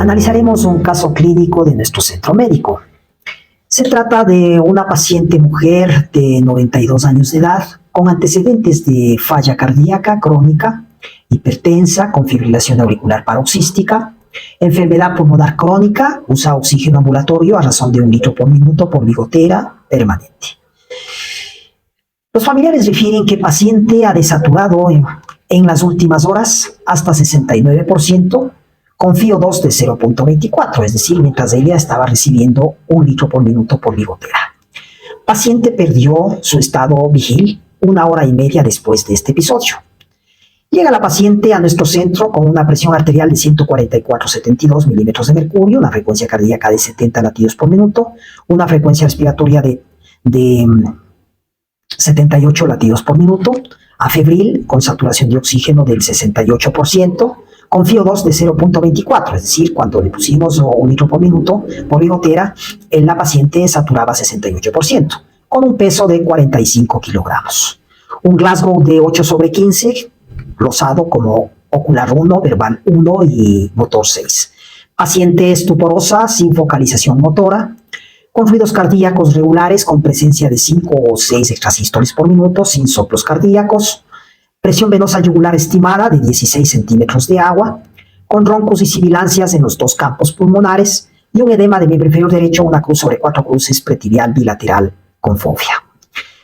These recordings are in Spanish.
Analizaremos un caso clínico de nuestro centro médico. Se trata de una paciente mujer de 92 años de edad con antecedentes de falla cardíaca crónica, hipertensa, con fibrilación auricular paroxística, enfermedad pulmonar crónica, usa oxígeno ambulatorio a razón de 1 litro por minuto por bigotera permanente. Los familiares refieren que el paciente ha desaturado en las últimas horas hasta 69%, con FiO2 de 0.24, es decir, mientras ella estaba recibiendo 1 litro por minuto por bigotera. Paciente perdió su estado vigil 1 hora y media después de este episodio. Llega la paciente a nuestro centro con una presión arterial de 144/72 milímetros de mercurio, una frecuencia cardíaca de 70 latidos por minuto, una frecuencia respiratoria de 78 latidos por minuto, afebril con saturación de oxígeno del 68%, con FiO2 de 0.24, es decir, cuando le pusimos 1 litro por minuto por bigotera, la paciente saturaba 68%, con un peso de 45 kilogramos. Un Glasgow de 8/15, glosado como ocular 1, verbal 1 y motor 6. Paciente estuporosa, sin focalización motora, con fluidos cardíacos regulares, con presencia de 5 o 6 extrasístoles por minuto, sin soplos cardíacos, presión venosa yugular estimada de 16 centímetros de agua, con roncos y sibilancias en los 2 campos pulmonares y un edema de miembro inferior derecho, una cruz sobre 4 cruces pretibial bilateral con fobia.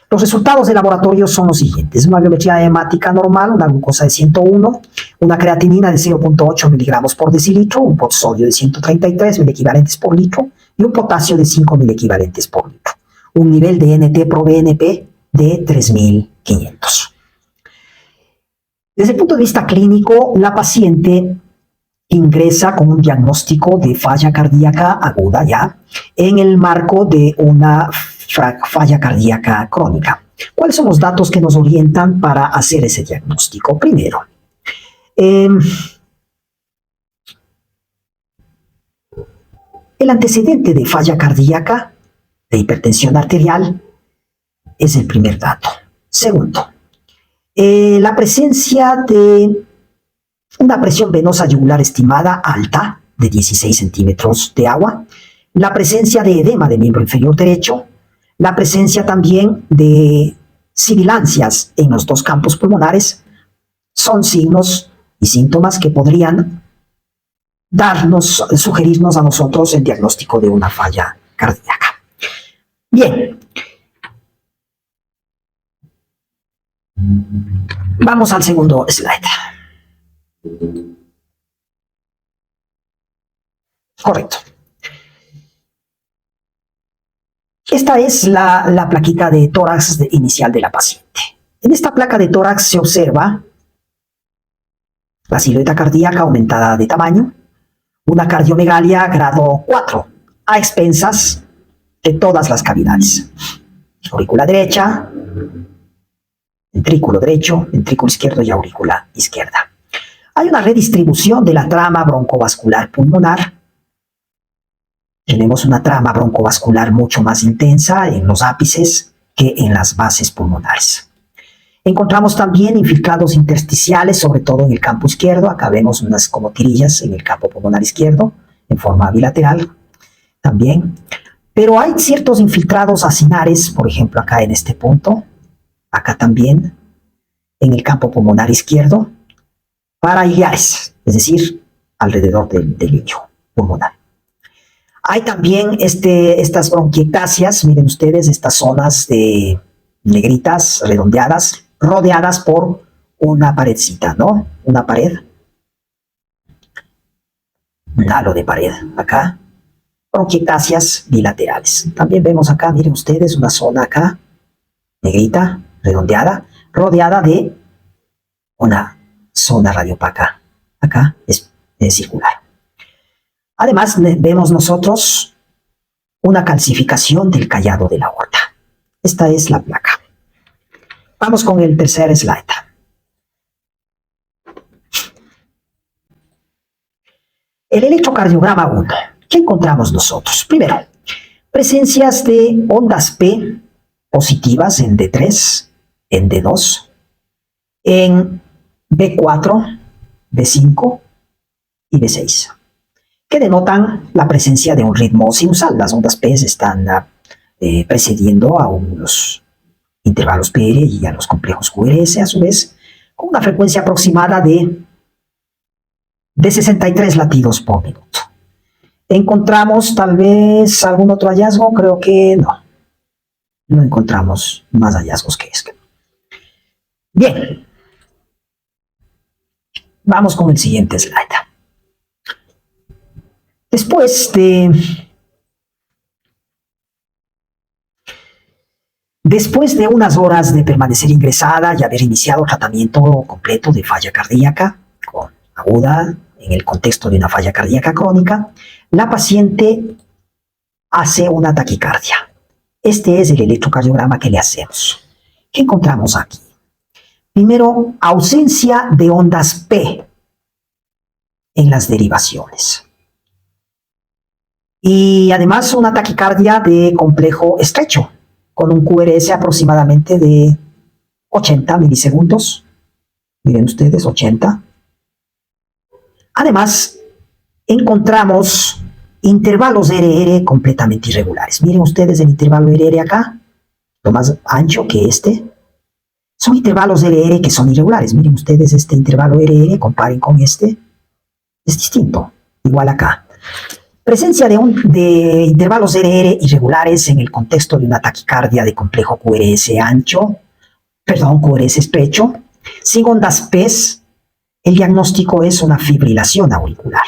Los resultados de laboratorio son los siguientes: una biometría hemática normal, una glucosa de 101, una creatinina de 0.8 miligramos por decilitro, un potasodio de 133 milequivalentes por litro y un potasio de 5 milequivalentes por litro. Un nivel de NT-proBNP de 3500. Desde el punto de vista clínico, la paciente ingresa con un diagnóstico de falla cardíaca aguda ya en el marco de una falla cardíaca crónica. ¿Cuáles son los datos que nos orientan para hacer ese diagnóstico? Primero, el antecedente de falla cardíaca, de hipertensión arterial, es el primer dato. Segundo, la presencia de una presión venosa yugular estimada alta de 16 centímetros de agua, la presencia de edema de miembro inferior derecho, la presencia también de sibilancias en los 2 campos pulmonares, son signos y síntomas que podrían sugerirnos a nosotros el diagnóstico de una falla cardíaca. Bien. Vamos al segundo slide. Correcto. Esta es la plaquita de tórax inicial de la paciente. En esta placa de tórax se observa la silueta cardíaca aumentada de tamaño, una cardiomegalia grado 4, a expensas de todas las cavidades. Aurícula derecha, ventrículo derecho, ventrículo izquierdo y aurícula izquierda. Hay una redistribución de la trama broncovascular pulmonar. Tenemos una trama broncovascular mucho más intensa en los ápices que en las bases pulmonares. Encontramos también infiltrados intersticiales, sobre todo en el campo izquierdo. Acá vemos unas como tirillas en el campo pulmonar izquierdo, en forma bilateral también. Pero hay ciertos infiltrados acinares, por ejemplo, acá en este punto, acá también, en el campo pulmonar izquierdo, parailiares, es decir, alrededor del lecho pulmonar. Hay también estas bronquiectasias, miren ustedes, estas zonas de negritas, redondeadas, rodeadas por una paredcita, ¿no? Una pared. Un halo de pared, acá. Bronquiectasias bilaterales. También vemos acá, miren ustedes, una zona acá, negrita, redondeada, rodeada de una zona radiopaca. Acá es circular. Además, vemos nosotros una calcificación del callado de la aorta. Esta es la placa. Vamos con el tercer slide. El electrocardiograma 1. ¿Qué encontramos nosotros? Primero, presencias de ondas P positivas en D3, en D2, en B4, B5 y B6. que denotan la presencia de un ritmo sinusal. Las ondas P están precediendo a los intervalos PR y a los complejos QRS, a su vez, con una frecuencia aproximada de 63 latidos por minuto. ¿Encontramos tal vez algún otro hallazgo? Creo que no. No encontramos más hallazgos que este. Bien. Vamos con el siguiente slide. Después de unas horas de permanecer ingresada y haber iniciado tratamiento completo de falla cardíaca aguda en el contexto de una falla cardíaca crónica, la paciente hace una taquicardia. Este es el electrocardiograma que le hacemos. ¿Qué encontramos aquí? Primero, ausencia de ondas P en las derivaciones. Y además una taquicardia de complejo estrecho, con un QRS aproximadamente de 80 milisegundos. Miren ustedes, 80. Además, encontramos intervalos RR completamente irregulares. Miren ustedes el intervalo RR acá, lo más ancho que este. Son intervalos RR que son irregulares. Miren ustedes este intervalo RR, comparen con este. Es distinto, igual acá. Presencia de intervalos RR irregulares en el contexto de una taquicardia de complejo QRS estrecho, sin ondas PES. El diagnóstico es una fibrilación auricular.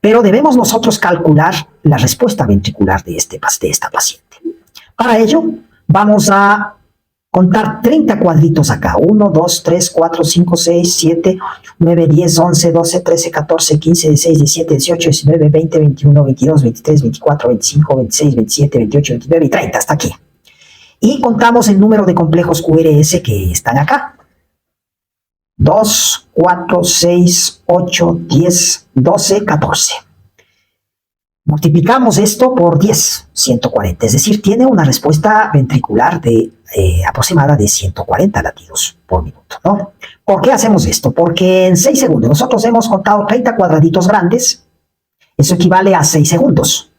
Pero debemos nosotros calcular la respuesta ventricular de esta paciente. Para ello, vamos a contar 30 cuadritos acá. 1, 2, 3, 4, 5, 6, 7, 9, 10, 11, 12, 13, 14, 15, 16, 17, 18, 19, 20, 21, 22, 23, 24, 25, 26, 27, 28, 29 y 30. Hasta aquí. Y contamos el número de complejos QRS que están acá. 2, 4, 6, 8, 10, 12, 14. Multiplicamos esto por 10, 140. Es decir, tiene una respuesta ventricular aproximada de 140 latidos por minuto, ¿no? ¿Por qué hacemos esto? Porque en 6 segundos, nosotros hemos contado 30 cuadraditos grandes. Eso equivale a 6 segundos.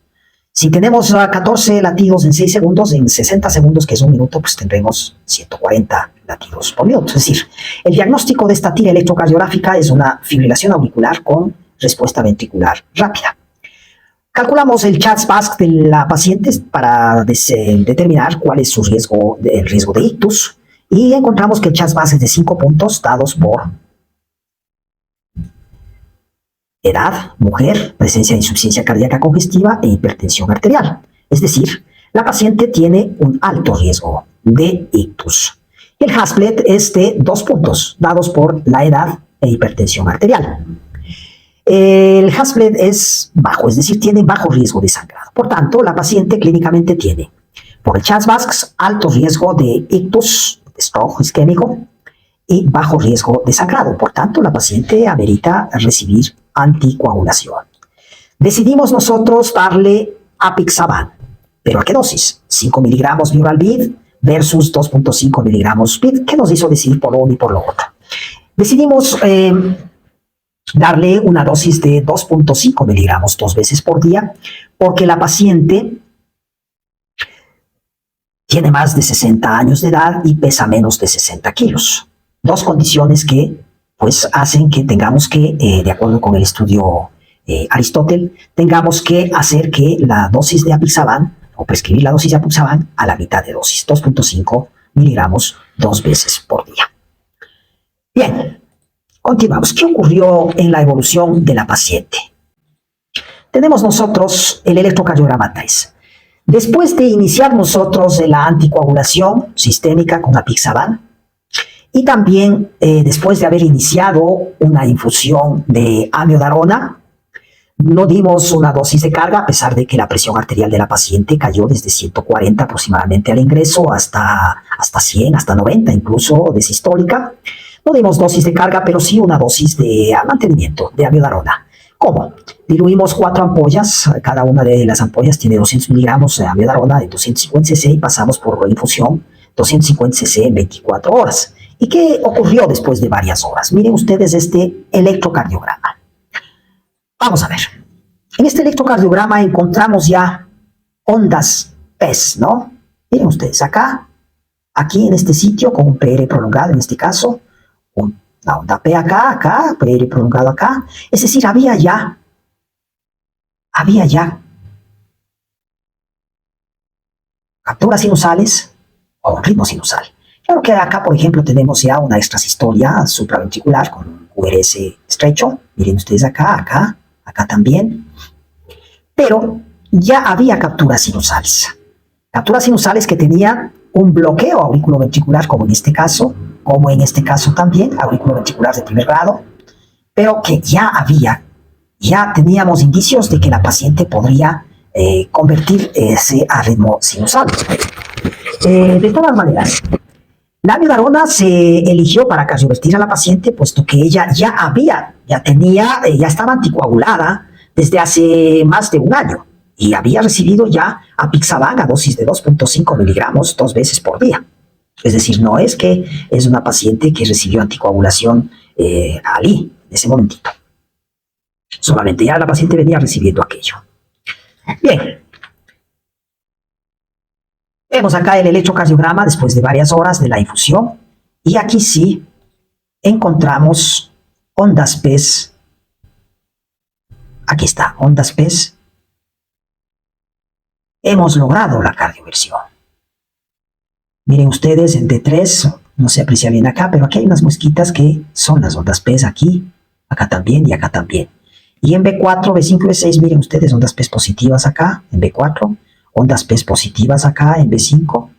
Si tenemos 14 latidos en 6 segundos, en 60 segundos, que es un minuto, pues tendremos 140 latidos por minuto. Es decir, el diagnóstico de esta tira electrocardiográfica es una fibrilación auricular con respuesta ventricular rápida. Calculamos el CHA2-VASc de la paciente para determinar cuál es el riesgo de ictus, y encontramos que el CHA2-VASc es de 5 puntos dados por edad, mujer, presencia de insuficiencia cardíaca congestiva e hipertensión arterial. Es decir, la paciente tiene un alto riesgo de ictus. El Hasbled es de 2 puntos, dados por la edad e hipertensión arterial. El Hasbled es bajo, es decir, tiene bajo riesgo de sangrado. Por tanto, la paciente clínicamente tiene, por el CHA2-VASc, alto riesgo de ictus, de stroke isquémico, y bajo riesgo de sangrado. Por tanto, la paciente amerita recibir anticoagulación. Decidimos nosotros darle apixaban, pero ¿a qué dosis? 5 miligramos Viral-Bid versus 2.5 miligramos BID. ¿Qué nos hizo decidir por lo uno y por lo otro? Decidimos darle una dosis de 2.5 miligramos 2 veces por día, porque la paciente tiene más de 60 años de edad y pesa menos de 60 kilos. Dos condiciones que pues hacen que tengamos que, de acuerdo con el estudio Aristóteles, tengamos que hacer que la dosis de apixaban, o prescribir la dosis de apixaban a la mitad de dosis, 2.5 miligramos 2 veces por día. Bien, continuamos. ¿Qué ocurrió en la evolución de la paciente? Tenemos nosotros el electrocardiograma TAES. Después de iniciar nosotros la anticoagulación sistémica con apixaban, y también después de haber iniciado una infusión de amiodarona, no dimos una dosis de carga, a pesar de que la presión arterial de la paciente cayó desde 140 aproximadamente al ingreso hasta 100, hasta 90 incluso de sistólica. No dimos dosis de carga, pero sí una dosis de mantenimiento de amiodarona. ¿Cómo? Diluimos 4 ampollas, cada una de las ampollas tiene 200 miligramos de amiodarona de 250 cc y pasamos por infusión 250 cc en 24 horas. ¿Y qué ocurrió después de varias horas? Miren ustedes este electrocardiograma. Vamos a ver. En este electrocardiograma encontramos ya ondas PES, ¿no? Miren ustedes acá, aquí en este sitio con un PR prolongado, en este caso, una onda P acá, PR prolongado acá. Es decir, había ya capturas sinusales o un ritmo sinusal. Claro que acá, por ejemplo, tenemos ya una extrasistolia supraventricular con un QRS estrecho. Miren ustedes acá también. Pero ya había capturas sinusales. Capturas sinusales que tenían un bloqueo auriculoventricular, como en este caso también, auriculoventricular de primer grado, pero que ya teníamos indicios de que la paciente podría convertir ese a ritmo sinusal. De todas maneras, la amiodarona se eligió para cardiovertir a la paciente, puesto que ella ya estaba anticoagulada desde hace más de un año y había recibido ya apixaban a dosis de 2.5 miligramos 2 veces por día. Es decir, no es que es una paciente que recibió anticoagulación en ese momentito. Solamente ya la paciente venía recibiendo aquello. Bien. Vemos acá el electrocardiograma después de varias horas de la infusión y aquí sí encontramos ondas PES. Aquí está, ondas PES. Hemos logrado la cardioversión. Miren ustedes, en D3, no se aprecia bien acá, pero aquí hay unas mosquitas que son las ondas PES aquí, acá también y acá también. Y en B4, B5 y B6, miren ustedes, ondas PES positivas acá, en B4, ondas PES positivas acá, en B5.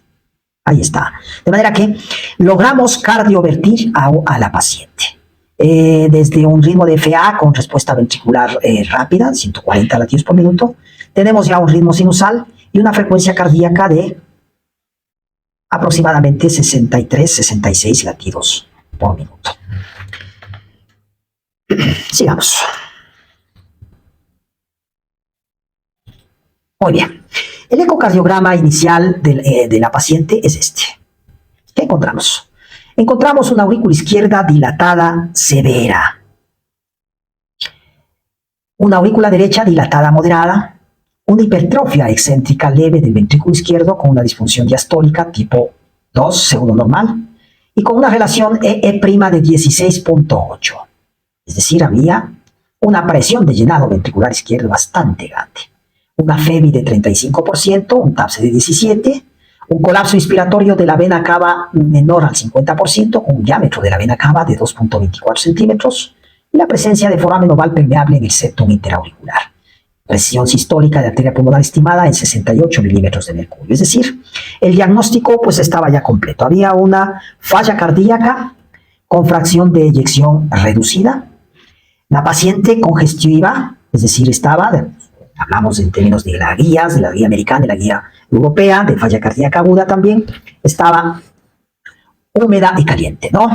Ahí está. De manera que logramos cardiovertir a la paciente. Desde un ritmo de FA con respuesta ventricular rápida, 140 latidos por minuto, tenemos ya un ritmo sinusal y una frecuencia cardíaca de aproximadamente 63-66 latidos por minuto. Sigamos. Muy bien. El ecocardiograma inicial de la paciente es este. ¿Qué encontramos? Encontramos una aurícula izquierda dilatada severa, una aurícula derecha dilatada moderada, una hipertrofia excéntrica leve del ventrículo izquierdo con una disfunción diastólica tipo 2, segundo normal, y con una relación EE' de 16.8. Es decir, había una presión de llenado ventricular izquierdo bastante grande. Una FEBI de 35%, un TAPSE de 17%, un colapso inspiratorio de la vena cava menor al 50%, con un diámetro de la vena cava de 2.24 centímetros, y la presencia de foramen oval permeable en el septum interauricular. Presión sistólica de arteria pulmonar estimada en 68 milímetros de mercurio. Es decir, el diagnóstico pues estaba ya completo. Había una falla cardíaca con fracción de eyección reducida. La paciente congestiva, es decir, hablamos en términos de la guía americana, de la guía europea, de falla cardíaca aguda también, estaba húmeda y caliente, ¿no?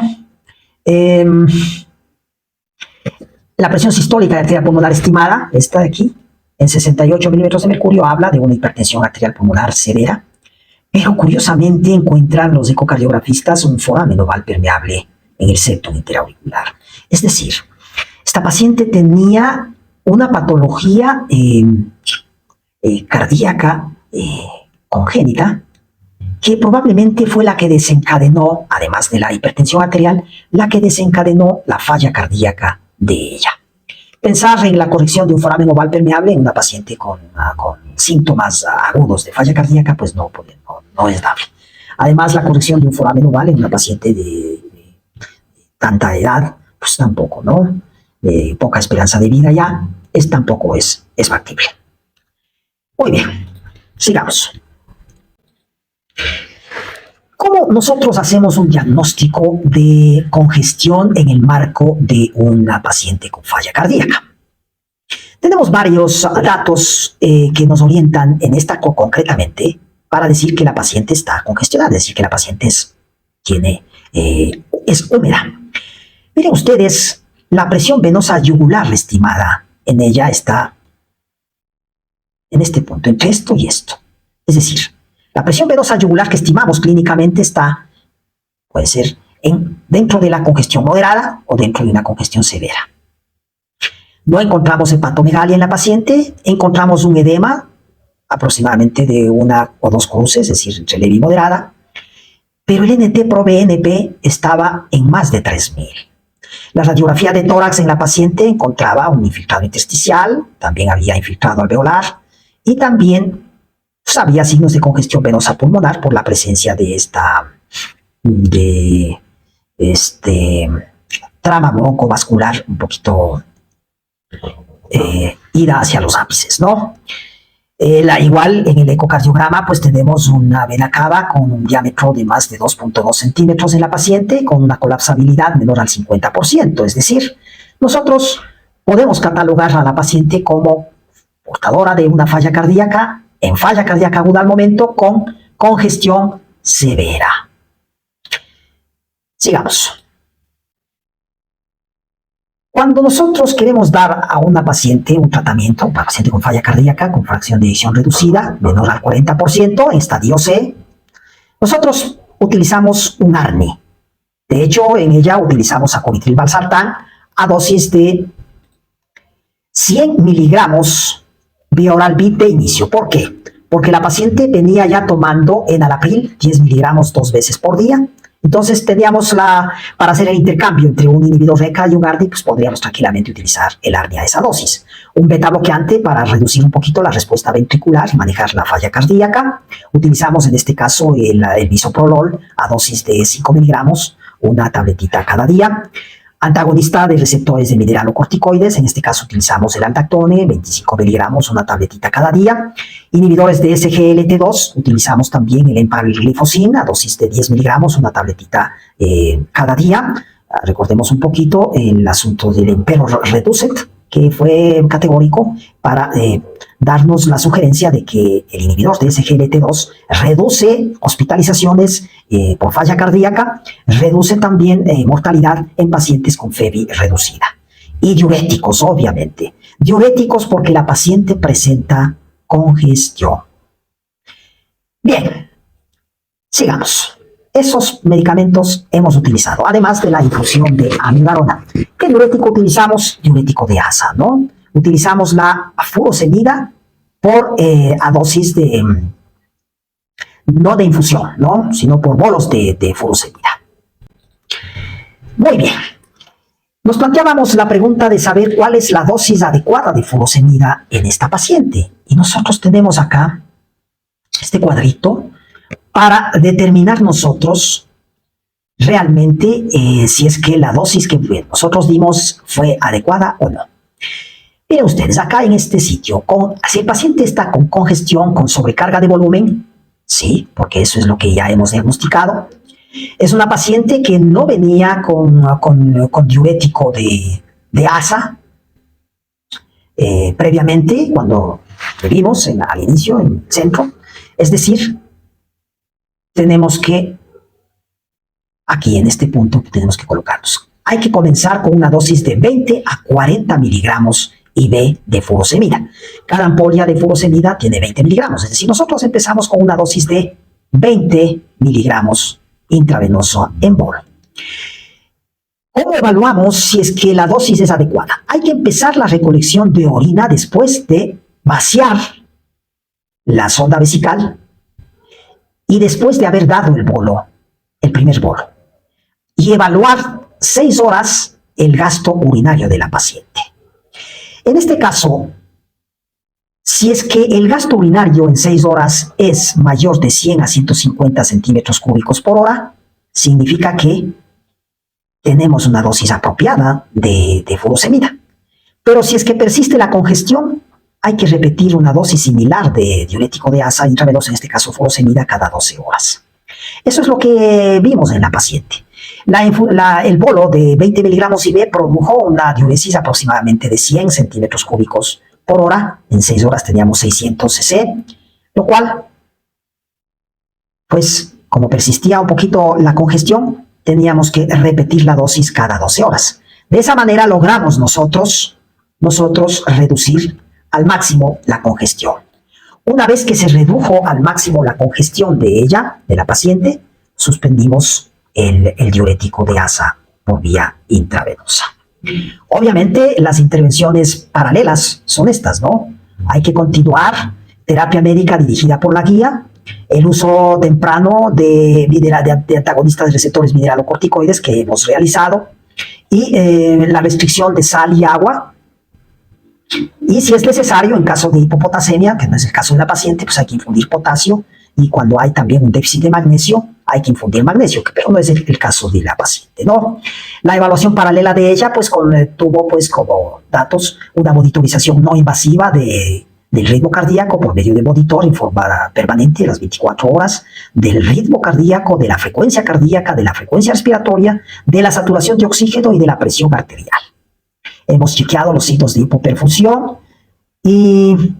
La presión sistólica de arteria pulmonar estimada, esta de aquí, en 68 milímetros de mercurio, habla de una hipertensión arterial pulmonar severa, pero curiosamente encuentran los ecocardiografistas un foramen oval permeable en el septum interauricular. Es decir, esta paciente tenía una patología cardíaca congénita que probablemente fue la que desencadenó, además de la hipertensión arterial, la que desencadenó la falla cardíaca de ella. Pensar en la corrección de un foramen oval permeable en una paciente con síntomas agudos de falla cardíaca, pues no es dable. Además, la corrección de un foramen oval en una paciente de tanta edad, pues tampoco, ¿no? De poca esperanza de vida ya, tampoco es factible. Muy bien, sigamos. ¿Cómo nosotros hacemos un diagnóstico de congestión en el marco de una paciente con falla cardíaca? Tenemos varios datos que nos orientan en esta concretamente para decir que la paciente está congestionada, es decir, que la paciente es húmeda. Miren ustedes, la presión venosa yugular estimada en ella está en este punto, entre esto y esto. Es decir, la presión venosa yugular que estimamos clínicamente puede ser dentro de la congestión moderada o dentro de una congestión severa. No encontramos hepatomegalia en la paciente, encontramos un edema aproximadamente de 1 o 2 cruces, es decir, entre leve y moderada, pero el NT-proBNP estaba en más de 3000. La radiografía de tórax en la paciente encontraba un infiltrado intersticial, también había infiltrado alveolar y también pues, había signos de congestión venosa pulmonar por la presencia de trama broncovascular un poquito ida hacia los ápices, ¿no? Igual en el ecocardiograma pues tenemos una vena cava con un diámetro de más de 2.2 centímetros en la paciente con una colapsabilidad menor al 50%, es decir, nosotros podemos catalogar a la paciente como portadora de una falla cardíaca, en falla cardíaca aguda al momento con congestión severa. Sigamos. Cuando nosotros queremos dar a una paciente un tratamiento, una paciente con falla cardíaca, con fracción de eyección reducida, menor al 40%, en estadio C, nosotros utilizamos un ARNI. De hecho, en ella utilizamos acovitril valsartán a dosis de 100 miligramos vía oral bit de inicio. ¿Por qué? Porque la paciente venía ya tomando enalapril 10 miligramos 2 veces por día. Entonces teníamos para hacer el intercambio entre un inhibidor RECA y un ARNI, pues podríamos tranquilamente utilizar el ARNI a esa dosis. Un beta bloqueante para reducir un poquito la respuesta ventricular y manejar la falla cardíaca. Utilizamos en este caso el bisoprolol a dosis de 5 miligramos, una tabletita cada día. Antagonista de receptores de mineralocorticoides, en este caso utilizamos el Aldactone, 25 miligramos, una tabletita cada día. Inhibidores de SGLT2, utilizamos también el empagliflozin a dosis de 10 miligramos, una tabletita cada día. Recordemos un poquito el asunto del Emperor Reducet, que fue categórico para darnos la sugerencia de que el inhibidor de SGLT2 reduce hospitalizaciones por falla cardíaca, reduce también mortalidad en pacientes con FEBI reducida. Y diuréticos, obviamente. Diuréticos porque la paciente presenta congestión. Bien, sigamos. Esos medicamentos hemos utilizado, además de la infusión de amibarona. ¿Qué diurético utilizamos? Diurético de ASA, ¿no? Utilizamos la furosemida a dosis de, no de infusión, ¿no? Sino por bolos de furosemida. Muy bien. Nos planteábamos la pregunta de saber cuál es la dosis adecuada de furosemida en esta paciente. Y nosotros tenemos acá este cuadrito para determinar nosotros realmente si es que la dosis que nosotros dimos fue adecuada o no. Miren ustedes, acá en este sitio, si el paciente está con congestión, con sobrecarga de volumen, sí, porque eso es lo que ya hemos diagnosticado, es una paciente que no venía con diurético de ASA previamente, cuando vimos al inicio, en el centro, es decir, tenemos que, aquí en este punto, tenemos que colocarnos. Hay que comenzar con una dosis de 20 a 40 miligramos IV de furosemida. Cada ampolla de furosemida tiene 20 miligramos, es decir, nosotros empezamos con una dosis de 20 miligramos intravenoso en bol. ¿Cómo evaluamos si es que la dosis es adecuada? Hay que empezar la recolección de orina después de vaciar la sonda vesical y después de haber dado el bolo, el primer bolo, y evaluar 6 horas el gasto urinario de la paciente. En este caso, si es que el gasto urinario en 6 horas es mayor de 100 a 150 centímetros cúbicos por hora, significa que tenemos una dosis apropiada de furosemida. Pero si es que persiste la congestión, hay que repetir una dosis similar de diurético de ASA intravenoso, en este caso furosemida, cada 12 horas. Eso es lo que vimos en la paciente. El bolo de 20 miligramos IV produjo una diuresis aproximadamente de 100 centímetros cúbicos por hora. En 6 horas teníamos 600 cc, lo cual, pues, como persistía un poquito la congestión, teníamos que repetir la dosis cada 12 horas. De esa manera logramos nosotros reducir al máximo la congestión. Una vez que se redujo al máximo la congestión de ella, de la paciente, suspendimos el diurético de ASA por vía intravenosa. Obviamente, las intervenciones paralelas son estas, ¿no? Hay que continuar terapia médica dirigida por la guía, el uso temprano de antagonistas de receptores mineralocorticoides que hemos realizado y la restricción de sal y agua. Y si es necesario, en caso de hipopotasemia, que no es el caso de la paciente, pues hay que infundir potasio, y cuando hay también un déficit de magnesio, hay que infundir magnesio, pero no es el caso de la paciente, ¿no? La evaluación paralela de ella, pues tuvo pues como datos una monitorización no invasiva del ritmo cardíaco por medio de monitor en forma permanente las 24 horas, del ritmo cardíaco, de la frecuencia cardíaca, de la frecuencia respiratoria, de la saturación de oxígeno y de la presión arterial. Hemos chequeado los signos de hipoperfusión y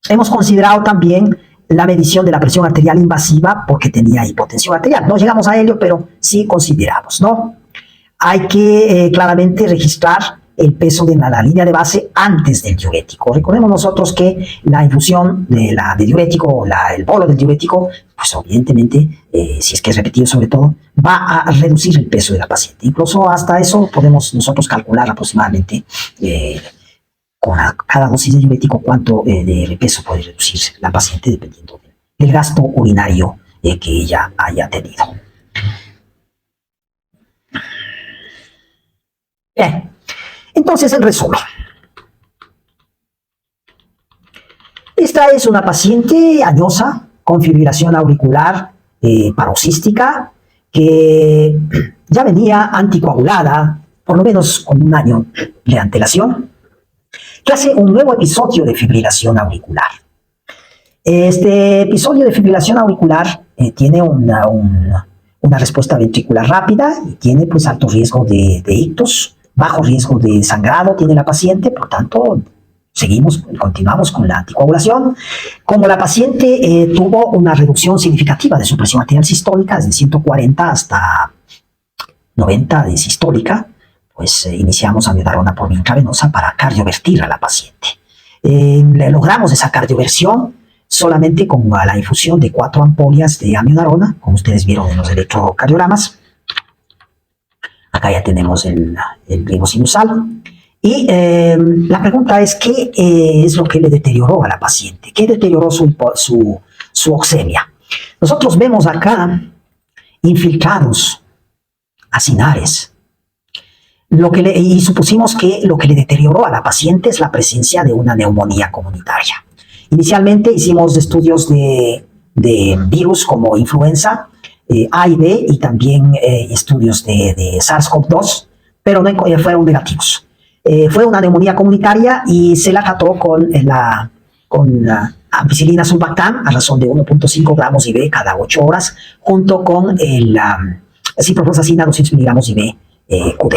hemos considerado también la medición de la presión arterial invasiva porque tenía hipotensión arterial. No llegamos a ello, pero sí consideramos, ¿no? Hay que claramente registrar el peso de la línea de base antes del diurético. Recordemos nosotros que la infusión de diurético, el bolo del diurético, pues evidentemente, si es que es repetido sobre todo, va a reducir el peso de la paciente. Incluso hasta eso podemos nosotros calcular aproximadamente con cada dosis de diurético cuánto de peso puede reducir la paciente dependiendo del gasto urinario que ella haya tenido. Bien, entonces en resumen, esta es una paciente añosa con fibrilación auricular paroxística que ya venía anticoagulada por lo menos con un año de antelación, que hace un nuevo episodio de fibrilación auricular. Este episodio de fibrilación auricular tiene una respuesta ventricular rápida y tiene pues alto riesgo de ictus, bajo riesgo de sangrado tiene la paciente, por tanto continuamos con la anticoagulación. Como la paciente tuvo una reducción significativa de su presión arterial sistólica, desde 140 hasta 90 de sistólica, pues iniciamos amiodarona por vía intravenosa para cardiovertir a la paciente. Logramos esa cardioversión solamente con la infusión de 4 ampollas de amiodarona, como ustedes vieron en los electrocardiogramas. Acá ya tenemos el ritmo sinusal. Y la pregunta es, ¿qué es lo que le deterioró a la paciente? ¿Qué deterioró su oxemia? Nosotros vemos acá infiltrados acinares. Y supusimos que lo que le deterioró a la paciente es la presencia de una neumonía comunitaria. Inicialmente hicimos estudios de virus como influenza A y B y también estudios de SARS-CoV-2, pero no fueron negativos. Fue una neumonía comunitaria y se la trató con ampicilina sulbactam a razón de 1.5 gramos IB cada 8 horas, junto con ciprofloxacina 200 miligramos IB QD.